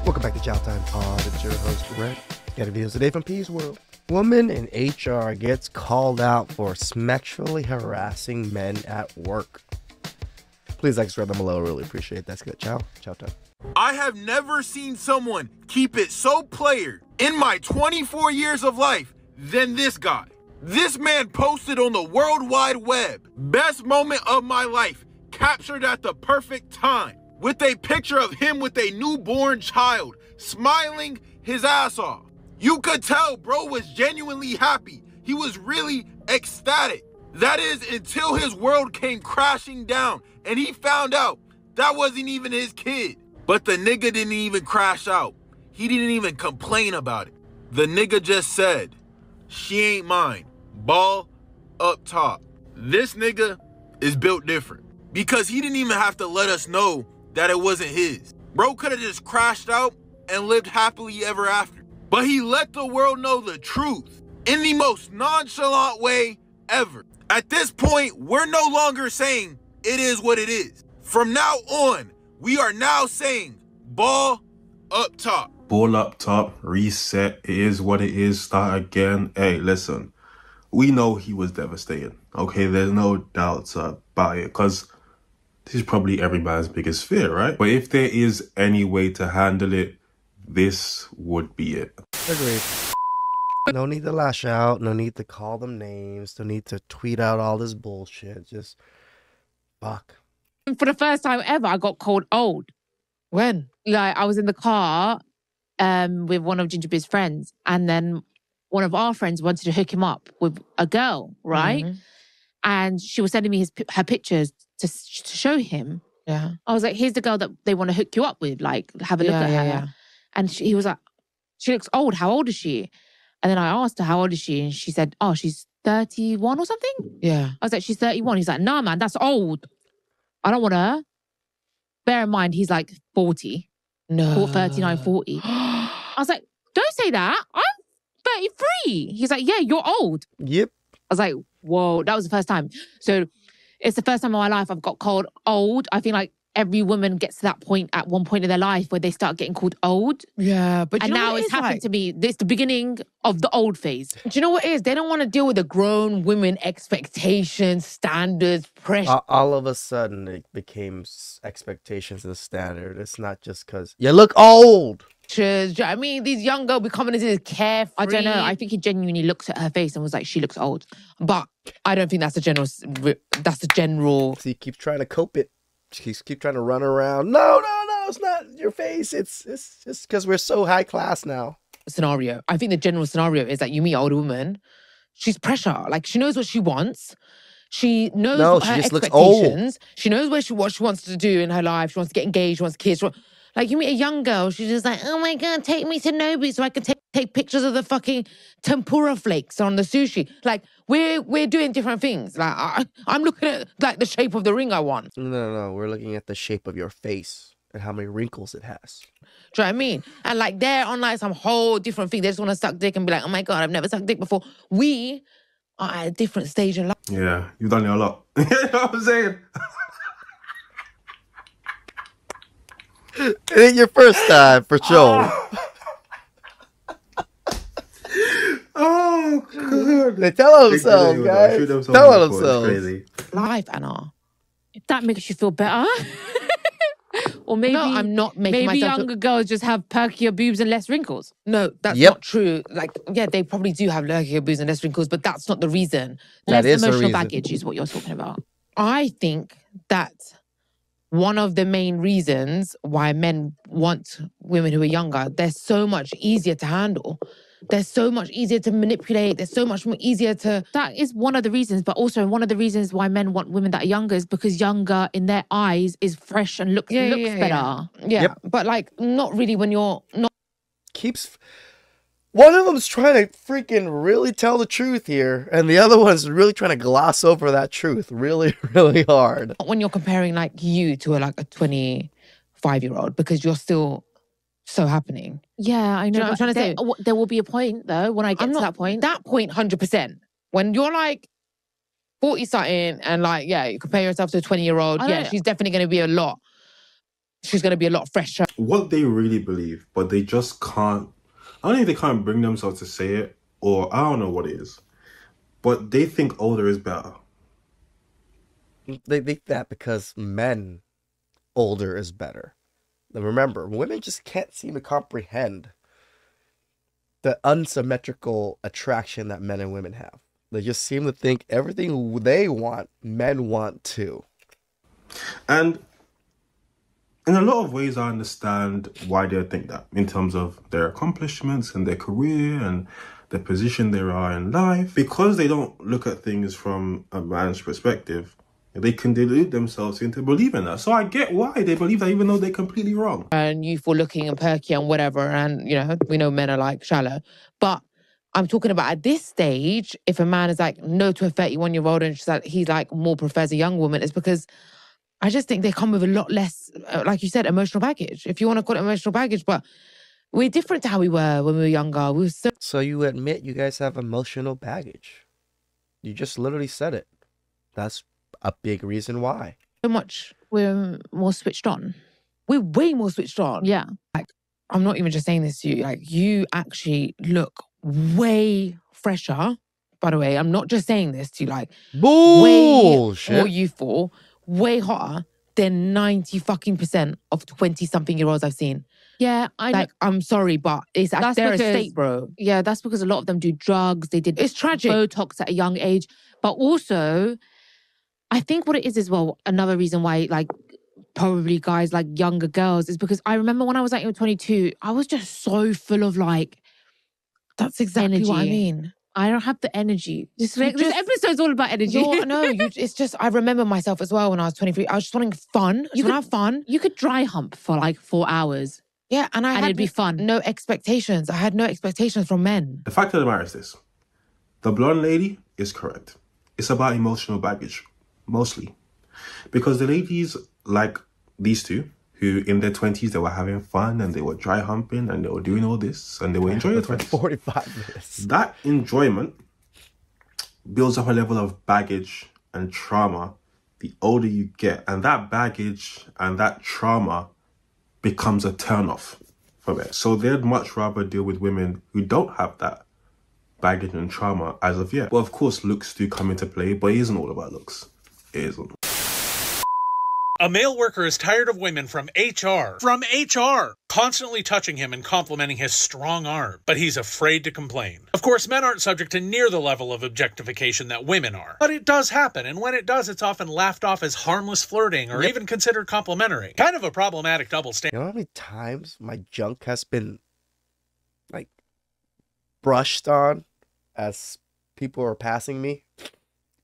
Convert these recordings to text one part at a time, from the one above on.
Welcome back to Chow Time Pod. It's your host, Brett. Got videos today from Peace World. Woman in HR gets called out for sexually harassing men at work. Please like, subscribe them below. Really appreciate that. Let's get Chow Time. I have never seen someone keep it so player in my 24 years of life than this guy. This man posted on the World Wide Web, best moment of my life, captured at the perfect time, with a picture of him with a newborn child, smiling his ass off. You could tell bro was genuinely happy. He was really ecstatic. That is until his world came crashing down and he found out that wasn't even his kid. But the nigga didn't even crash out. He didn't even complain about it. The nigga just said, "She ain't mine. Ball up top." This nigga is built different because he didn't even have to let us know that it wasn't his. Bro could have just crashed out and lived happily ever after. But he let the world know the truth in the most nonchalant way ever. At this point, we're no longer saying it is what it is. From now on, we are now saying ball up top. Ball up top, reset, it is what it is, start again. Hey, listen, we know he was devastated. Okay, there's no doubts about it, because this is probably every man's biggest fear, right? But if there is any way to handle it, this would be it. Agreed. No need to lash out. No need to call them names. No need to tweet out all this bullshit. Just fuck. For the first time ever, I got called old. When? Like, I was in the car with one of Ginger B's friends, and then one of our friends wanted to hook him up with a girl, right? Mm-hmm. And she was sending me her pictures to show him. Yeah. I was like, here's the girl that they want to hook you up with. Like, have a look at her. Yeah. And he was like, she looks old. How old is she? And then I asked her, how old is she? And she said, oh, she's 31 or something. Yeah. I was like, she's 31. He's like, nah, man, that's old. I don't want her. Bear in mind, he's like 40. No. 39, 40. I was like, don't say that. I'm 33. He's like, yeah, you're old. Yep. I was like, whoa, that was the first time. So it's the first time in my life I've got called old. I think like every woman gets to that point at one point in their life where they start getting called old. Yeah, but and now it's happened to me. It's the beginning of the old phase. Do you know what it is? They don't want to deal with the grown women expectations, standards, pressure. All of a sudden, it became expectations and standard. It's not just because you look old. Do you know what I mean? These young girls be coming into this carefree. I don't know. I think he genuinely looked at her face and was like, she looks old. But I don't think that's the general. That's the general. So you keep trying to cope it. Keep trying to run around. No, it's not your face. It's just because we're so high class now. Scenario. I think the general scenario is that you meet an older woman. She's pressure. Like, she knows what she wants. She knows her just looks expectations. She knows what she wants to do in her life. She wants to get engaged. She wants kids. Like, you meet a young girl, she's just like, oh my God, take me to Nobu so I can take pictures of the fucking tempura flakes on the sushi. Like, we're doing different things. Like, I'm looking at, like, the shape of the ring I want. No. We're looking at the shape of your face and how many wrinkles it has. Do you know what I mean? And, like, they're on, like, some whole different thing. They just want to suck dick and be like, oh my God, I've never sucked dick before. We are at a different stage in life. Yeah, you've done it a lot. You know what I'm saying? It ain't your first time, for sure. Oh, God. They tell themselves, guys. Tell themselves. Life, Anna. If that makes you feel better. Or maybe, No, I'm not making maybe myself younger girls just have perkier boobs and less wrinkles. No, that's Yep. not true. Like, yeah, they probably do have lurking boobs and less wrinkles, but that's not the reason. That Less is the emotional reason. baggage is what you're talking about. I think that one of the main reasons why men want women who are younger, they're so much easier to handle. They're so much easier to manipulate. They're so much more easier to... That is one of the reasons, but also one of the reasons why men want women that are younger is because younger in their eyes is fresh and looks better. Yeah, Yep. but like, not really when you're not... One of them's trying to freaking really tell the truth here, and the other one's really trying to gloss over that truth really, really hard. When you're comparing like you to like a 25-year-old, because you're still so happening. Yeah, I know. Do you know what I'm trying to say? There will be a point though when I get to that point. That point, 100%. When you're like 40-something and like, yeah, you compare yourself to a 20-year-old, yeah, she's definitely going to be a lot she's going to be a lot fresher. What they really believe, but they just can't. I don't think they can't bring themselves to say it, or I don't know what it is. But they think older is better. They think that because men, older is better. And remember, women just can't seem to comprehend the unsymmetrical attraction that men and women have. They just seem to think everything they want, men want too. And in a lot of ways, I understand why they think that, in terms of their accomplishments and their career and the position they are in life. Because they don't look at things from a man's perspective, they can delude themselves into believing that. So I get why they believe that, even though they're completely wrong. And youthful looking and perky and whatever. And, you know, we know men are like shallow. But I'm talking about at this stage, if a man is like no to a 31-year-old and he's like more prefers a young woman, it's because I just think they come with a lot less, like you said, emotional baggage. If you want to call it emotional baggage, but we're different to how we were when we were younger. We were So you admit you guys have emotional baggage. You just literally said it. That's a big reason why. so much. We're more switched on. We're way more switched on. Yeah. Like, I'm not even just saying this to you. Like, you actually look way fresher. By the way, I'm not just saying this to you. Like, Bullshit. way more youthful, way hotter than 90% of 20-something-year-olds I've seen. Yeah, Like, I'm sorry, but it's That's they're a because- state, bro. Yeah, that's because a lot of them do drugs. They did It's tragic. Botox at a young age. But also, I think what it is as well, another reason why, like, probably guys like younger girls is because I remember when I was like 22, I was just so full of like, That's exactly what I energy. mean. I don't have the energy. This You this just- episode's all about energy. It's just, I remember myself as well when I was 23. I was just wanting fun. You You want to have fun. You could dry hump for like 4 hours. Yeah, and And had it'd be fun. No expectations. I had no expectations from men. The fact of the matter is this. The blonde lady is correct. It's about emotional baggage, mostly. Because the ladies like these two, who in their 20s, they were having fun and they were dry humping and they were doing all this and they were enjoying their 20s. 45 minutes. That enjoyment builds up a level of baggage and trauma the older you get. And that baggage and that trauma becomes a turnoff for it. So they'd much rather deal with women who don't have that baggage and trauma as of yet. Well, of course, looks do come into play, but it isn't all about looks. It isn't. A male worker is tired of women from HR, constantly touching him and complimenting his strong arm, but he's afraid to complain. Of course, men aren't subject to near the level of objectification that women are, but it does happen, and when it does, it's often laughed off as harmless flirting or even considered complimentary. Kind of a problematic double standard. You know how many times my junk has been, like, brushed on as people are passing me?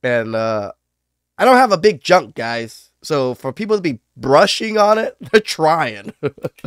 And, I don't have a big junk, guys. So for people to be brushing on it, they're trying.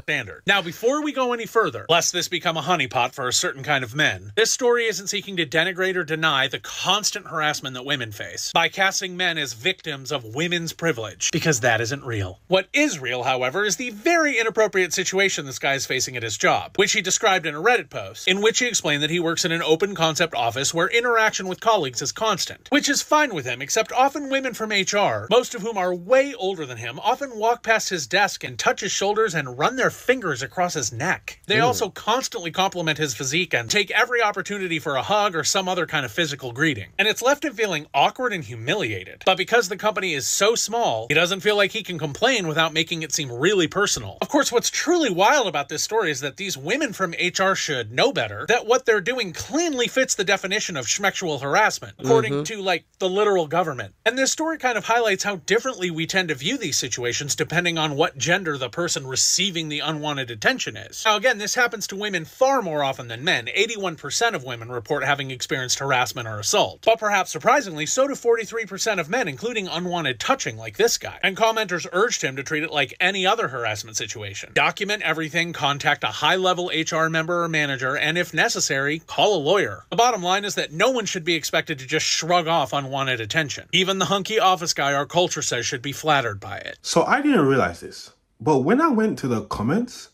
Standard. Now, before we go any further, lest this become a honeypot for a certain kind of men, this story isn't seeking to denigrate or deny the constant harassment that women face by casting men as victims of women's privilege, because that isn't real. What is real, however, is the very inappropriate situation this guy is facing at his job, which he described in a Reddit post, in which he explained that he works in an open concept office where interaction with colleagues is constant, which is fine with him, except often women from HR, most of whom are way older than him, often walk past his desk and touch his shoulders and run their fingers across his neck. They also constantly compliment his physique and take every opportunity for a hug or some other kind of physical greeting. And it's left him feeling awkward and humiliated. But because the company is so small, he doesn't feel like he can complain without making it seem really personal. Of course, what's truly wild about this story is that these women from HR should know better, that what they're doing cleanly fits the definition of schmexual harassment, according to, like, the literal government. And this story kind of highlights how differently we tend to view these situations depending on what gender the person receiving the unwanted attention is. Now again, this happens to women far more often than men. 81% of women report having experienced harassment or assault. But perhaps surprisingly, so do 43% of men, including unwanted touching like this guy. And commenters urged him to treat it like any other harassment situation. Document everything, contact a high-level HR member or manager, and if necessary, call a lawyer. The bottom line is that no one should be expected to just shrug off unwanted attention. Even the hunky office guy our culture says should be flattered by it. So I didn't realize this, but when I went to the comments,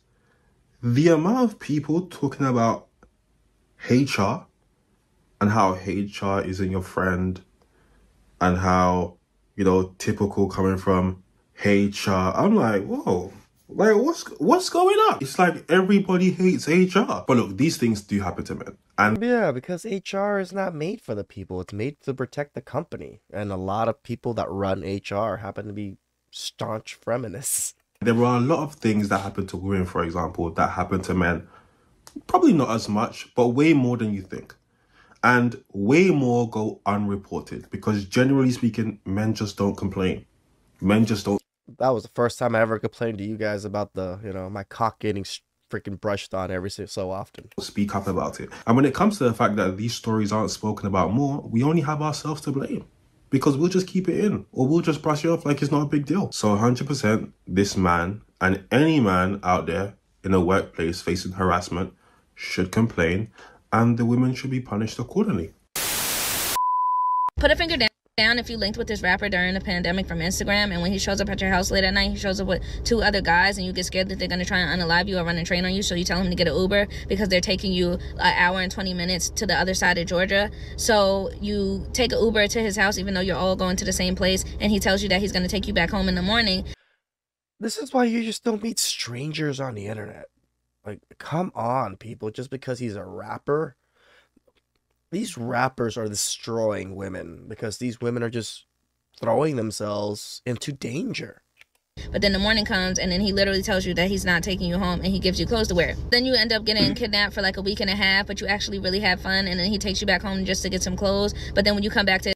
the amount of people talking about HR and how HR isn't your friend and how, you know, typical coming from HR, I'm like, whoa, Like, what's going on? It's like everybody hates HR. But look, these things do happen to men. And yeah, because HR is not made for the people. It's made to protect the company. And a lot of people that run HR happen to be staunch feminists. there are a lot of things that happen to women, for example, that happen to men. Probably not as much, but way more than you think. And way more go unreported because generally speaking, men just don't complain. Men just don't. That was the first time I ever complained to you guys about my cock getting freaking brushed on every so often. Speak up about it. And when it comes to the fact that these stories aren't spoken about more, we only have ourselves to blame because we'll just keep it in or we'll just brush it off like it's not a big deal. So 100% this man and any man out there in a workplace facing harassment should complain and the women should be punished accordingly. Put a finger down if you linked with this rapper during the pandemic from Instagram, and when he shows up at your house late at night, he shows up with 2 other guys, and you get scared that they're going to try and unalive you or run a train on you, so you tell him to get an Uber because they're taking you an hour and 20 minutes to the other side of Georgia. So you take an Uber to his house even though you're all going to the same place, and he tells you that he's going to take you back home in the morning. This is why you just don't meet strangers on the internet. Like, come on, people. Just because he's a rapper, these rappers are destroying women because these women are just throwing themselves into danger. But then the morning comes and then he literally tells you that he's not taking you home and he gives you clothes to wear. Then you end up getting kidnapped for like a week and a half, but you actually really had fun, and then he takes you back home just to get some clothes. But then when you come back to...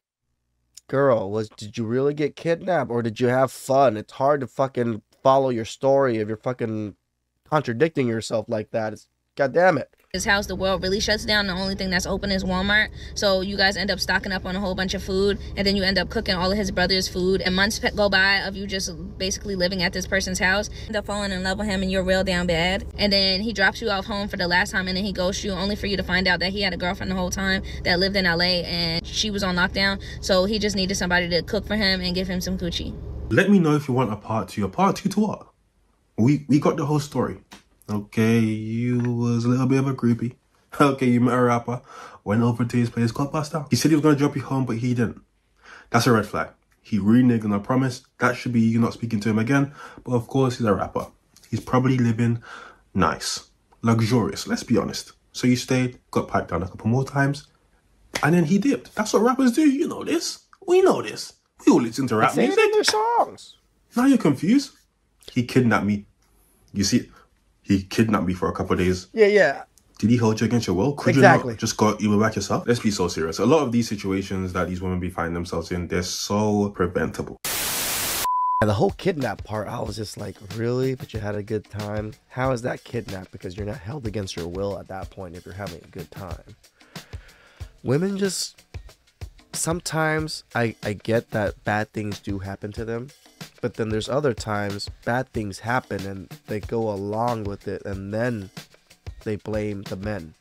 Girl, did you really get kidnapped or did you have fun? It's hard to fucking follow your story if you're fucking contradicting yourself like that. It's goddamn it. His house, the world really shuts down. The only thing that's open is Walmart. So you guys end up stocking up on a whole bunch of food, and then you end up cooking all of his brother's food, and months go by of you just basically living at this person's house. You end up falling in love with him and you're real down bad, and then he drops you off home for the last time, and then he ghosts you only for you to find out that he had a girlfriend the whole time that lived in LA and she was on lockdown, so he just needed somebody to cook for him and give him some coochie. Let me know if you want a part 2. A part 2 to what? We got the whole story. Okay, you was a little bit of a groupie. Okay, you met a rapper, went over to his place, got bust out. He said he was going to drop you home, but he didn't. That's a red flag. He reneged on a promise. That should be you not speaking to him again. But of course, he's a rapper. He's probably living nice, luxurious, let's be honest. So you stayed, got piped down a couple more times, and then he dipped. That's what rappers do. You know this. We know this. We all listen to rap music. They their songs. Now you're confused. He kidnapped me. You see, he kidnapped me for a couple of days. Yeah. Did he hold you against your will? Could exactly. You not just got you back yourself? Let's be so serious. A lot of these situations that these women be finding themselves in, they're so preventable. And the whole kidnap part, I was just like, really? But you had a good time? How is that kidnap? Because you're not held against your will at that point if you're having a good time. Women just... Sometimes I get that bad things do happen to them. But then there's other times bad things happen and they go along with it and then they blame the men.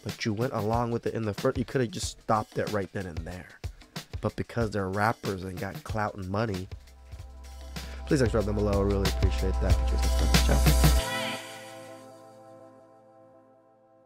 But you went along with it in the first. You could have just stopped it right then and there. But because they're rappers and got clout and money, please subscribe down below. I really appreciate that. Ciao.